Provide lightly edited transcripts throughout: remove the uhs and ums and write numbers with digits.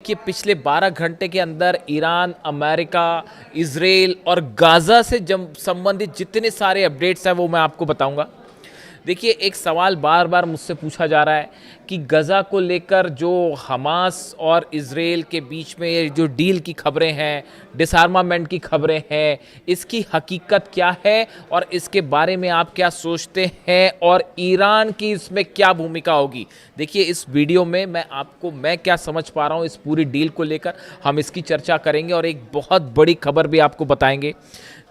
कि पिछले 12 घंटे के अंदर ईरान, अमेरिका, इजराइल और गाज़ा से संबंधित जितने सारे अपडेट्स हैं वो मैं आपको बताऊंगा। देखिए, एक सवाल बार बार मुझसे पूछा जा रहा है कि गज़ा को लेकर जो हमास और इजराइल के बीच में ये जो डील की खबरें हैं, डिसआर्मामेंट की खबरें हैं, इसकी हकीकत क्या है और इसके बारे में आप क्या सोचते हैं और ईरान की इसमें क्या भूमिका होगी। देखिए, इस वीडियो में मैं क्या समझ पा रहा हूँ इस पूरी डील को लेकर, हम इसकी चर्चा करेंगे और एक बहुत बड़ी खबर भी आपको बताएंगे।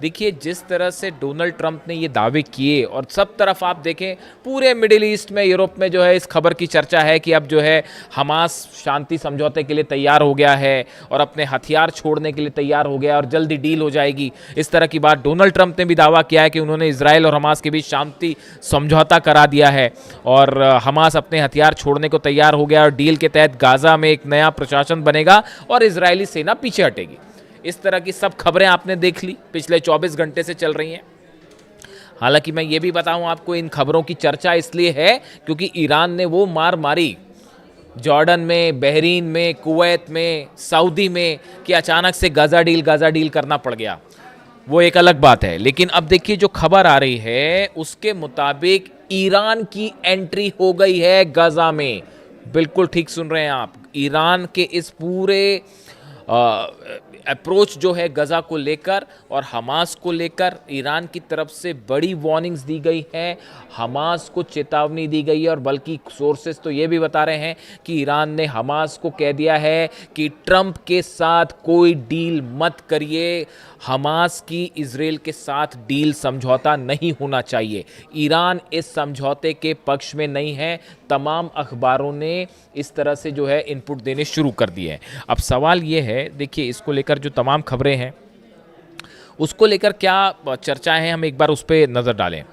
देखिए, जिस तरह से डोनाल्ड ट्रंप ने ये दावे किए और सब तरफ आप देखें, पूरे मिडिल ईस्ट में, यूरोप में जो है इस खबर की चर्चा है कि अब जो है हमास शांति समझौते के लिए तैयार हो गया है और अपने हथियार छोड़ने के लिए तैयार हो गया और जल्दी डील हो जाएगी। इस तरह की बात डोनाल्ड ट्रंप ने भी दावा किया है कि उन्होंने इजराइल और हमास के बीच शांति समझौता करा दिया है और हमास अपने हथियार छोड़ने को तैयार हो गया और डील के तहत गाज़ा में एक नया प्रशासन बनेगा और इजरायली सेना पीछे हटेगी। इस तरह की सब खबरें आपने देख ली, पिछले 24 घंटे से चल रही हैं। हालांकि मैं ये भी बताऊं आपको, इन खबरों की चर्चा इसलिए है क्योंकि ईरान ने वो मार मारी जॉर्डन में, बहरीन में, कुवैत में, सऊदी में कि अचानक से गाज़ा डील करना पड़ गया। वो एक अलग बात है। लेकिन अब देखिए, जो खबर आ रही है उसके मुताबिक ईरान की एंट्री हो गई है गाज़ा में। बिल्कुल ठीक सुन रहे हैं आप। ईरान के इस पूरे अप्रोच जो है गज़ा को लेकर और हमास को लेकर, ईरान की तरफ से बड़ी वार्निंग्स दी गई हैं, हमास को चेतावनी दी गई है और बल्कि सोर्सेस तो ये भी बता रहे हैं कि ईरान ने हमास को कह दिया है कि ट्रंप के साथ कोई डील मत करिए, हमास की इजराइल के साथ डील समझौता नहीं होना चाहिए। ईरान इस समझौते के पक्ष में नहीं है। तमाम अखबारों ने इस तरह से जो है इनपुट देने शुरू कर दिए हैं। अब सवाल ये है, देखिए, इसको लेकर जो तमाम खबरें हैं उसको लेकर क्या चर्चाएं हैं, हम एक बार उस पर नज़र डालें।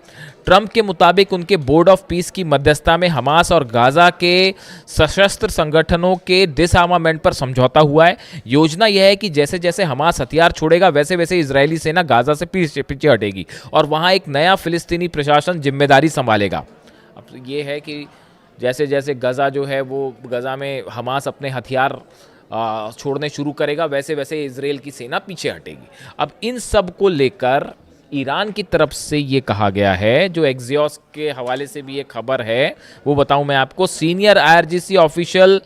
ट्रंप के मुताबिक उनके बोर्ड ऑफ पीस की मध्यस्थता में हमास और गाज़ा के सशस्त्र संगठनों के डिसआर्मामेंट पर समझौता हुआ है। योजना यह है कि जैसे जैसे हमास हथियार छोड़ेगा वैसे वैसे इजरायली सेना गाज़ा से पीछे हटेगी और वहाँ एक नया फिलिस्तीनी प्रशासन जिम्मेदारी संभालेगा। अब ये है कि जैसे जैसे गज़ा जो है वो गज़ा में हमास अपने हथियार छोड़ने शुरू करेगा वैसे वैसे इजराइल की सेना पीछे हटेगी। अब इन सब को लेकर ईरान की तरफ से ये कहा गया है, जो एक्सियोस के हवाले से भी ये खबर है वो बताऊं मैं आपको। Senior IRGC official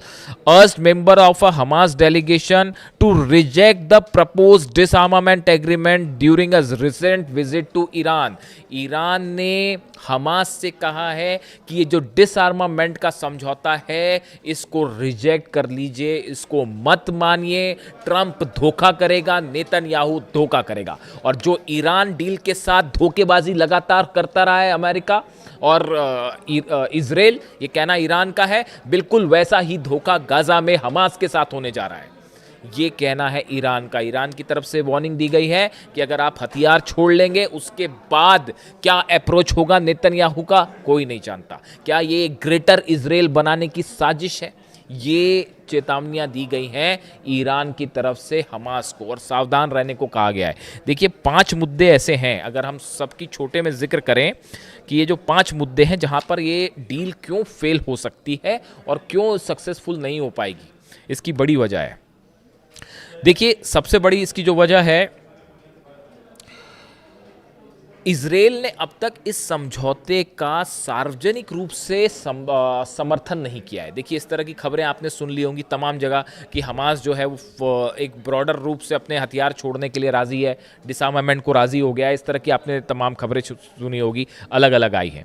urged member of a Hamas delegation to reject the proposed disarmament agreement during a recent visit to Iran. Iran ने हमास से कहा है कि ये जो डिसआर्मामेंट का समझौता है इसको रिजेक्ट कर लीजिए, इसको मत मानिए। ट्रंप धोखा करेगा, नेतन्याहू धोखा करेगा। और जो ईरान डील के साथ धोखेबाजी लगातार करता रहा है अमेरिका और इजराइल, ये कहना ईरान का है, बिल्कुल वैसा ही धोखा गाज़ा में हमास के साथ होने जा रहा है। ये कहना है ईरान का। ईरान की तरफ से वार्निंग दी गई है कि अगर आप हथियार छोड़ लेंगे उसके बाद क्या अप्रोच होगा नेतन्याहू का, कोई नहीं जानता। क्या ये ग्रेटर इजराइल बनाने की साजिश है? ये चेतावनियां दी गई हैं ईरान की तरफ से हमास को और सावधान रहने को कहा गया है। देखिए, 5 मुद्दे ऐसे हैं, अगर हम सबकी छोटे में जिक्र करें कि ये जो 5 मुद्दे हैं जहां पर ये डील क्यों फेल हो सकती है और क्यों सक्सेसफुल नहीं हो पाएगी, इसकी बड़ी वजह है। देखिए, सबसे बड़ी इसकी जो वजह है, इजराइल ने अब तक इस समझौते का सार्वजनिक रूप से समर्थन नहीं किया है। देखिए, इस तरह की खबरें आपने सुन ली होंगी तमाम जगह कि हमास जो है वो एक ब्रॉडर रूप से अपने हथियार छोड़ने के लिए राज़ी है, डिसआर्मामेंट को राज़ी हो गया है। इस तरह की आपने तमाम खबरें सुनी होगी, अलग अलग आई हैं।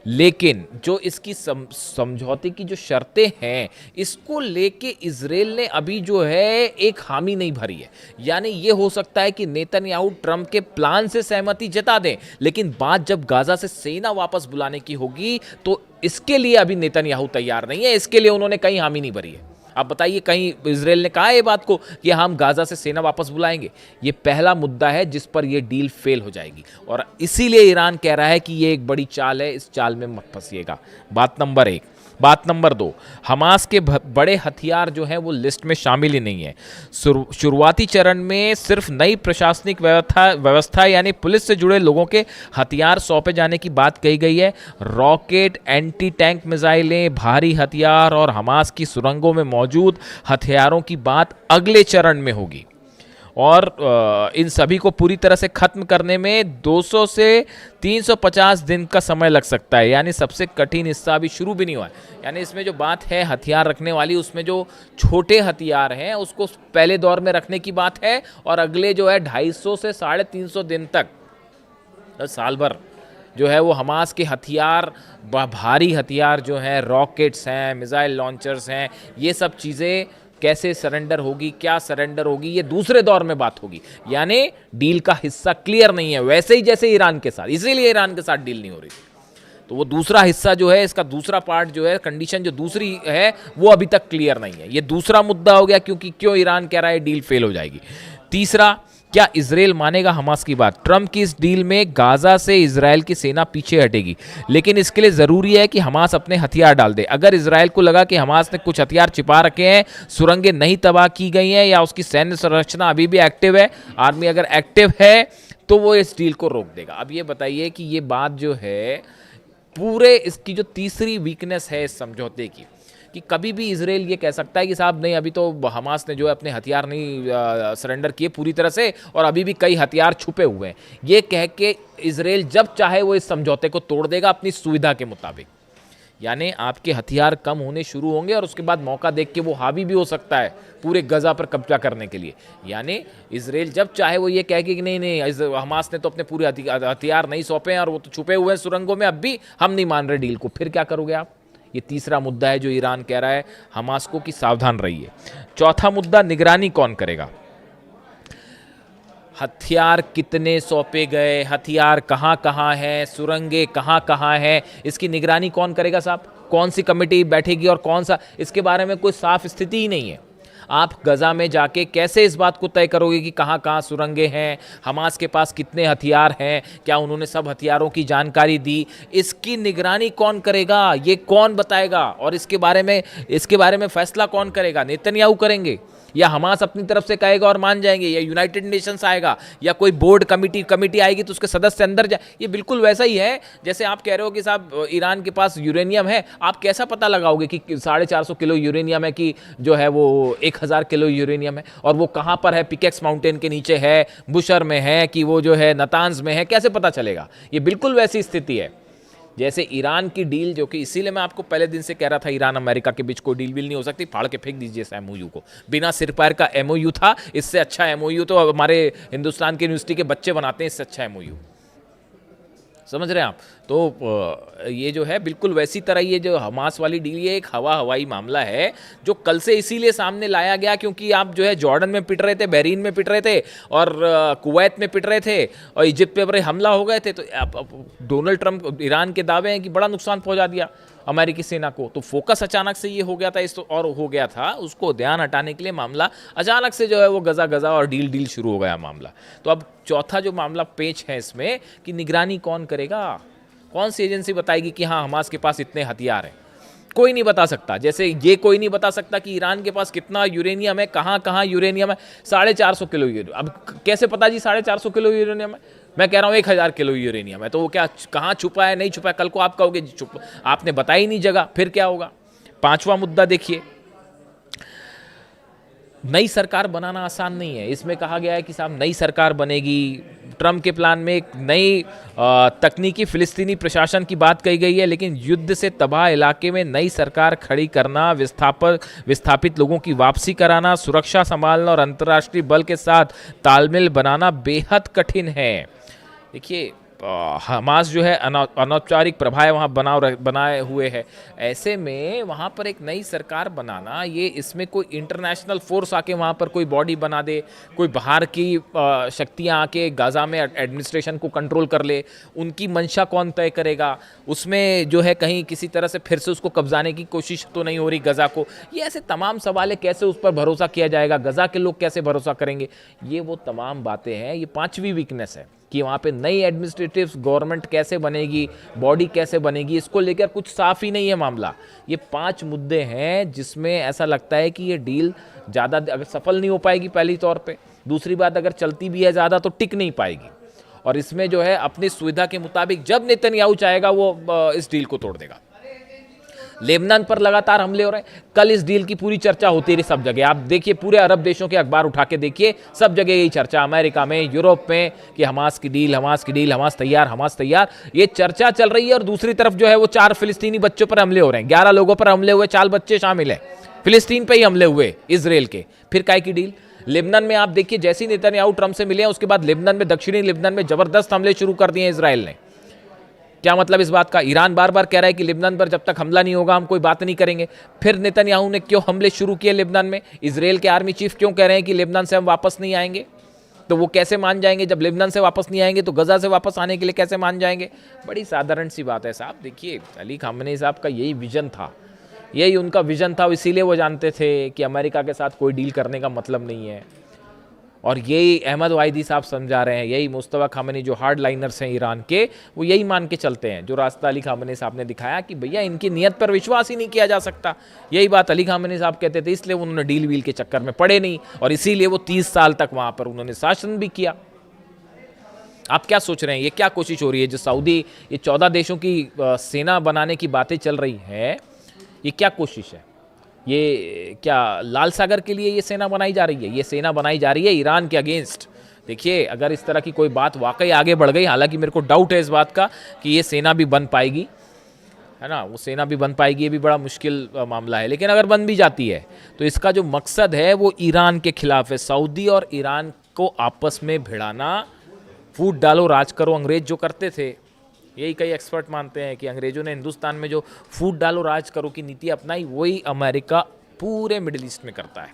लेकिन जो इसकी समझौते की जो शर्तें हैं, इसको लेके इजराइल ने अभी जो है एक हामी नहीं भरी है। यानी ये हो सकता है कि नेतन्याहू ट्रंप के प्लान से सहमति जता दें, लेकिन बात जब गाज़ा से सेना वापस बुलाने की होगी तो इसके लिए अभी नेतन्याहू तैयार नहीं है, इसके लिए उन्होंने कहीं हामी नहीं भरी है। आप बताइए, कहीं इजराइल ने कहा है ये बात को कि हम गाज़ा से सेना वापस बुलाएंगे? ये पहला मुद्दा है जिस पर यह डील फेल हो जाएगी और इसीलिए ईरान कह रहा है कि ये एक बड़ी चाल है, इस चाल में मत फंसिएगा। बात नंबर 1। बात नंबर 2, हमास के बड़े हथियार जो हैं वो लिस्ट में शामिल ही नहीं है। शुरुआती चरण में सिर्फ नई प्रशासनिक व्यवस्था यानी पुलिस से जुड़े लोगों के हथियार सौंपे जाने की बात कही गई है। रॉकेट, एंटी टैंक मिसाइलें, भारी हथियार और हमास की सुरंगों में मौजूद हथियारों की बात अगले चरण में होगी और इन सभी को पूरी तरह से खत्म करने में 200 से 350 दिन का समय लग सकता है। यानी सबसे कठिन हिस्सा अभी शुरू भी नहीं हुआ है। यानी इसमें जो बात है हथियार रखने वाली, उसमें जो छोटे हथियार हैं उसको पहले दौर में रखने की बात है और अगले जो है 250 से 350 दिन तक, साल भर जो है वो हमास के हथियार, भारी हथियार जो हैं, रॉकेट्स हैं, मिसाइल लॉन्चर्स हैं, ये सब चीज़ें कैसे सरेंडर होगी, क्या सरेंडर होगी, ये दूसरे दौर में बात होगी। यानी डील का हिस्सा क्लियर नहीं है, वैसे ही जैसे ईरान के साथ, इसीलिए ईरान के साथ डील नहीं हो रही थी। तो वो दूसरा हिस्सा जो है, इसका दूसरा पार्ट जो है, कंडीशन जो दूसरी है वो अभी तक क्लियर नहीं है। ये दूसरा मुद्दा हो गया क्योंकि क्यों ईरान कह रहा है डील फेल हो जाएगी। तीसरा, क्या इजराइल मानेगा हमास की बात? ट्रंप की इस डील में गाजा से इजराइल की सेना पीछे हटेगी, लेकिन इसके लिए जरूरी है कि हमास अपने हथियार डाल दे। अगर इजराइल को लगा कि हमास ने कुछ हथियार छिपा रखे हैं, सुरंगें नहीं तबाह की गई हैं या उसकी सैन्य संरचना अभी भी एक्टिव है, आर्मी अगर एक्टिव है, तो वो इस डील को रोक देगा। अब ये बताइए कि ये बात जो है पूरे इसकी जो तीसरी वीकनेस है इस समझौते की, कि कभी भी इजराइल ये कह सकता है कि साहब नहीं, अभी तो हमास ने जो है अपने हथियार नहीं सरेंडर किए पूरी तरह से और अभी भी कई हथियार छुपे हुए हैं। ये कह के इजराइल जब चाहे वो इस समझौते को तोड़ देगा अपनी सुविधा के मुताबिक। यानी आपके हथियार कम होने शुरू होंगे और उसके बाद मौका देख के वो हावी भी हो सकता है पूरे गजा पर कब्जा करने के लिए। यानी इजराइल जब चाहे वो ये कहे कि नहीं नहीं, हमास ने तो अपने पूरे हथियार नहीं सौंपे हैं और वो तो छुपे हुए हैं सुरंगों में, अब भी हम नहीं मान रहे डील को, फिर क्या करोगे आप? ये तीसरा मुद्दा है जो ईरान कह रहा है हमास को कि सावधान रहिए। चौथा मुद्दा, निगरानी कौन करेगा? हथियार कितने सौंपे गए, हथियार कहाँ कहाँ हैं, सुरंगें कहाँ कहाँ हैं, इसकी निगरानी कौन करेगा साहब? कौन सी कमेटी बैठेगी और कौन सा? इसके बारे में कोई साफ स्थिति ही नहीं है। आप गजा में जाके कैसे इस बात को तय करोगे कि कहाँ कहाँ सुरंगें हैं, हमास के पास कितने हथियार हैं, क्या उन्होंने सब हथियारों की जानकारी दी? इसकी निगरानी कौन करेगा? ये कौन बताएगा? और इसके बारे में फैसला कौन करेगा? नेतन्याहू करेंगे या हमास अपनी तरफ से कहेगा और मान जाएंगे, या यूनाइटेड नेशंस आएगा, या कोई बोर्ड कमेटी आएगी तो उसके सदस्य अंदर जाए? ये बिल्कुल वैसा ही है जैसे आप कह रहे हो कि साहब ईरान के पास यूरेनियम है, आप कैसा पता लगाओगे कि 450 किलो यूरेनियम है कि जो है वो 1000 किलो यूरेनियम है, और वो कहाँ पर है? पिकेक्स माउंटेन के नीचे है, बुशर में है कि वो जो है नतान्ज में है? कैसे पता चलेगा? ये बिल्कुल वैसी स्थिति है जैसे ईरान की डील, जो कि इसीलिए मैं आपको पहले दिन से कह रहा था ईरान अमेरिका के बीच कोई डील नहीं हो सकती, फाड़ के फेंक दीजिए इस एमओयू को। बिना सिर पैर का एमओयू था, इससे अच्छा एमओयू तो हमारे हिंदुस्तान की यूनिवर्सिटी के बच्चे बनाते हैं, इससे अच्छा एमओयू। समझ रहे हैं आप? तो ये जो है बिल्कुल वैसी तरह ये जो हमास वाली डील, ये एक हवाई मामला है जो कल से इसीलिए सामने लाया गया क्योंकि आप जो है जॉर्डन में पिट रहे थे, बहरीन में पिट रहे थे और कुवैत में पिट रहे थे और इजिप्ट पे बड़े हमला हो गए थे। तो डोनाल्ड ट्रंप, ईरान के दावे हैं कि बड़ा नुकसान पहुंचा दिया अमेरिकी सेना को, तो फोकस अचानक से ये हो गया था इस और हो गया था, उसको ध्यान हटाने के लिए मामला अचानक से जो है वो गजा और डील शुरू हो गया मामला। तो अब चौथा जो मामला पेच है इसमें कि निगरानी कौन करेगा? कौन सी एजेंसी बताएगी कि हाँ हमास के पास इतने हथियार हैं? कोई नहीं बता सकता। जैसे ये कोई नहीं बता सकता कि ईरान के पास कितना यूरेनियम है, कहाँ कहाँ यूरेनियम है। 450 किलो यूरेनियम, अब कैसे पता जी 450 किलो यूरेनियम है? मैं कह रहा हूँ 1000 किलो यूरेनियम है, तो वो क्या कहाँ छुपा है नहीं छुपा है? कल को आप कहोगे छुप, आपने बताई नहीं जगह, फिर क्या होगा? पांचवा मुद्दा देखिए, नई सरकार बनाना आसान नहीं है। इसमें कहा गया है कि साहब नई सरकार बनेगी, ट्रंप के प्लान में एक नई तकनीकी फिलिस्तीनी प्रशासन की बात कही गई है, लेकिन युद्ध से तबाह इलाके में नई सरकार खड़ी करना, विस्थापित लोगों की वापसी कराना, सुरक्षा संभालना और अंतर्राष्ट्रीय बल के साथ तालमेल बनाना बेहद कठिन है। देखिए हमास जो है अनौपचारिक प्रभाव वहाँ बनाए हुए है, ऐसे में वहाँ पर एक नई सरकार बनाना, ये इसमें कोई इंटरनेशनल फोर्स आके वहाँ पर कोई बॉडी बना दे, कोई बाहर की शक्तियाँ आके गाज़ा में एडमिनिस्ट्रेशन को कंट्रोल कर ले, उनकी मंशा कौन तय करेगा? उसमें जो है कहीं किसी तरह से फिर से उसको कब्जाने की कोशिश तो नहीं हो रही गज़ा को? ये ऐसे तमाम सवाल है, कैसे उस पर भरोसा किया जाएगा? गज़ा के लोग कैसे भरोसा करेंगे? ये वो तमाम बातें हैं, ये पांचवी वीकनेस है कि वहाँ पे नई एडमिनिस्ट्रेटिव गवर्नमेंट कैसे बनेगी, बॉडी कैसे बनेगी, इसको लेकर कुछ साफ ही नहीं है मामला। ये 5 मुद्दे हैं जिसमें ऐसा लगता है कि ये डील ज़्यादा अगर सफल नहीं हो पाएगी पहली तौर पे, दूसरी बात अगर चलती भी है ज़्यादा तो टिक नहीं पाएगी, और इसमें जो है अपनी सुविधा के मुताबिक जब नेतन्याहू चाहेगा वो इस डील को तोड़ देगा। लेबनान पर लगातार हमले हो रहे हैं, कल इस डील की पूरी चर्चा होती रही सब जगह। आप देखिए पूरे अरब देशों के अखबार उठा के देखिए, सब जगह यही चर्चा, अमेरिका में, यूरोप में, कि हमास की डील, हमास की डील, हमास तैयार, हमास तैयार, ये चर्चा चल रही है। और दूसरी तरफ जो है वो 4 फिलिस्तीनी बच्चों पर हमले हो रहे हैं, 11 लोगों पर हमले हुए, 4 बच्चे शामिल हैं, फिलिस्तीन पे ही हमले हुए इजराइल के। फिर काय की डील? लेबनान में आप देखिए, जैसे ही नेतन्याहू ट्रंप से मिले हैं उसके बाद लेबनान में, दक्षिणी लेबनान में जबरदस्त हमले शुरू कर दिए इजराइल ने। क्या मतलब इस बात का? ईरान बार बार कह रहा है कि लेबनान पर जब तक हमला नहीं होगा हम कोई बात नहीं करेंगे। फिर नेतन्याहू ने क्यों हमले शुरू किए लेबनान में? इजराइल के आर्मी चीफ क्यों कह रहे हैं कि लेबनान से हम वापस नहीं आएंगे? तो वो कैसे मान जाएंगे? जब लेबनान से वापस नहीं आएंगे तो गजा से वापस आने के लिए कैसे मान जाएंगे? बड़ी साधारण सी बात है साहब। देखिए, अली खामेनी साहब का यही विजन था, यही उनका विजन था, इसीलिए वो जानते थे कि अमेरिका के साथ कोई डील करने का मतलब नहीं है। और यही अहमद वाहिदी साहब समझा रहे हैं, यही मुस्तफा खामेनी जो हार्ड लाइनर्स हैं ईरान के, वो यही मान के चलते हैं, जो रास्ता अली खामेनी साहब ने दिखाया कि भैया इनकी नीयत पर विश्वास ही नहीं किया जा सकता। यही बात अली खामेनी साहब कहते थे, इसलिए उन्होंने डील वील के चक्कर में पड़े नहीं, और इसीलिए वो 30 साल तक वहाँ पर उन्होंने शासन भी किया। आप क्या सोच रहे हैं, ये क्या कोशिश हो रही है? जो सऊदी, ये 14 देशों की सेना बनाने की बातें चल रही हैं, ये क्या कोशिश है? ये क्या लाल सागर के लिए ये सेना बनाई जा रही है? ये सेना बनाई जा रही है ईरान के अगेंस्ट। देखिए, अगर इस तरह की कोई बात वाकई आगे बढ़ गई, हालांकि मेरे को डाउट है इस बात का कि ये सेना भी बन पाएगी, है ना, वो सेना भी बन पाएगी, ये भी बड़ा मुश्किल मामला है। लेकिन अगर बन भी जाती है तो इसका जो मकसद है वो ईरान के खिलाफ है। सऊदी और ईरान को आपस में भिड़ाना, फूट डालो राज करो, अंग्रेज जो करते थे, यही कई एक्सपर्ट मानते हैं कि अंग्रेजों ने हिंदुस्तान में जो फूट डालो राज करो की नीति अपनाई, वही अमेरिका पूरे मिडिल ईस्ट में करता है।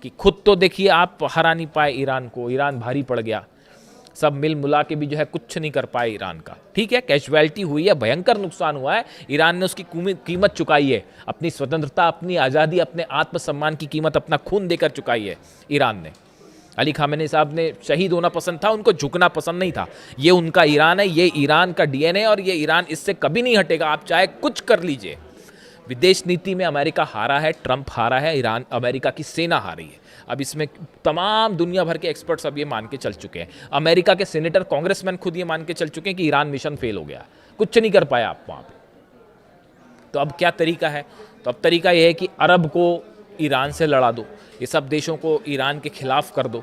कि खुद तो देखिए आप हरा नहीं पाए ईरान को, ईरान भारी पड़ गया, सब मिल मुला के भी जो है कुछ नहीं कर पाए ईरान का। ठीक है, कैजुअलिटी हुई है, भयंकर नुकसान हुआ है, ईरान ने उसकी कीमत चुकाई है, अपनी स्वतंत्रता, अपनी आज़ादी, अपने आत्मसम्मान की कीमत अपना खून देकर चुकाई है ईरान ने। अली खामेनी साहब ने शहीद होना पसंद था, उनको झुकना पसंद नहीं था। ये उनका ईरान है, ये ईरान का डीएनए, और ये ईरान इससे कभी नहीं हटेगा, आप चाहे कुछ कर लीजिए। विदेश नीति में अमेरिका हारा है, ट्रंप हारा है, ईरान, अमेरिका की सेना हारी है। अब इसमें तमाम दुनिया भर के एक्सपर्ट्स अब ये मान के चल चुके हैं, अमेरिका के सीनेटर, कांग्रेसमैन खुद ये मान के चल चुके हैं कि ईरान मिशन फेल हो गया, कुछ नहीं कर पाया आप वहाँ पे। तो अब क्या तरीका है? तो अब तरीका यह है कि अरब को ईरान से लड़ा दो, ये सब देशों को ईरान के खिलाफ कर दो।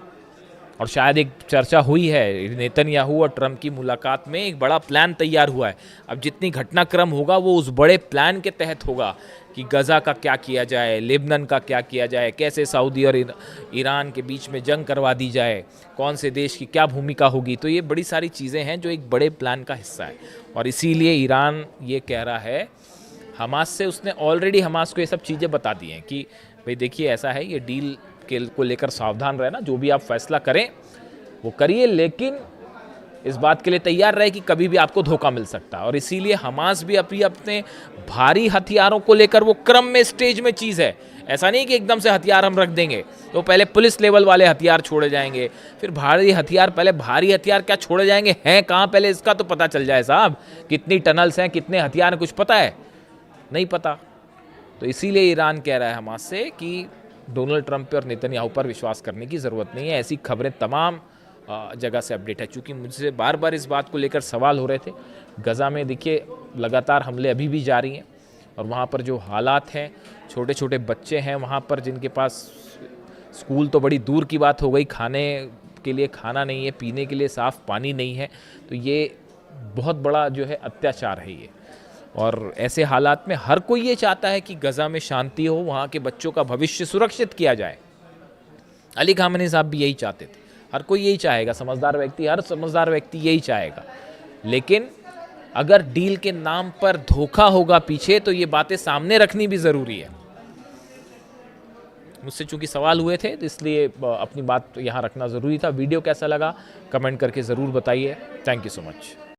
और शायद एक चर्चा हुई है नेतन्याहू और ट्रंप की मुलाकात में, एक बड़ा प्लान तैयार हुआ है। अब जितनी घटनाक्रम होगा वो उस बड़े प्लान के तहत होगा कि गजा का क्या किया जाए, लेबनान का क्या किया जाए, कैसे सऊदी और ईरान के बीच में जंग करवा दी जाए, कौन से देश की क्या भूमिका होगी। तो ये बड़ी सारी चीज़ें हैं जो एक बड़े प्लान का हिस्सा है। और इसीलिए ईरान ये कह रहा है हमास से, उसने ऑलरेडी हमास को ये सब चीज़ें बता दी हैं कि भाई देखिए ऐसा है, ये डील को लेकर सावधान रहना, जो भी आप फैसला करें वो करिए, लेकिन इस बात के लिए तैयार रहे कि कभी भी आपको धोखा मिल सकता है। और इसीलिए हमास भी अपने भारी हथियारों को लेकर, वो क्रम में, स्टेज में चीज़ है। ऐसा नहीं कि एकदम से हथियार हम रख देंगे, तो पहले पुलिस लेवल वाले हथियार छोड़े जाएंगे, फिर भारी हथियार, पहले भारी हथियार क्या छोड़े जाएंगे, हैं कहाँ, पहले इसका तो पता चल जाए साहब। कितनी टनल्स हैं, कितने हथियार हैं, कुछ पता है? नहीं पता। तो इसीलिए ईरान कह रहा है हमास से कि डोनाल्ड ट्रंप पे और नेतन्याहू पर विश्वास करने की ज़रूरत नहीं है। ऐसी खबरें तमाम जगह से अपडेट है। चूँकि मुझसे बार बार इस बात को लेकर सवाल हो रहे थे, गज़ा में देखिए लगातार हमले अभी भी जारी हैं, और वहाँ पर जो हालात हैं, छोटे छोटे बच्चे हैं वहाँ पर जिनके पास स्कूल तो बड़ी दूर की बात हो गई, खाने के लिए खाना नहीं है, पीने के लिए साफ़ पानी नहीं है। तो ये बहुत बड़ा जो है अत्याचार है ये। और ऐसे हालात में हर कोई ये चाहता है कि गज़ा में शांति हो, वहाँ के बच्चों का भविष्य सुरक्षित किया जाए। अली खामेनी साहब भी यही चाहते थे, हर कोई यही चाहेगा, समझदार व्यक्ति, हर समझदार व्यक्ति यही चाहेगा। लेकिन अगर डील के नाम पर धोखा होगा पीछे, तो ये बातें सामने रखनी भी ज़रूरी है। मुझसे चूंकि सवाल हुए थे तो इसलिए अपनी बात यहाँ रखना ज़रूरी था। वीडियो कैसा लगा कमेंट करके ज़रूर बताइए। Thank you so much.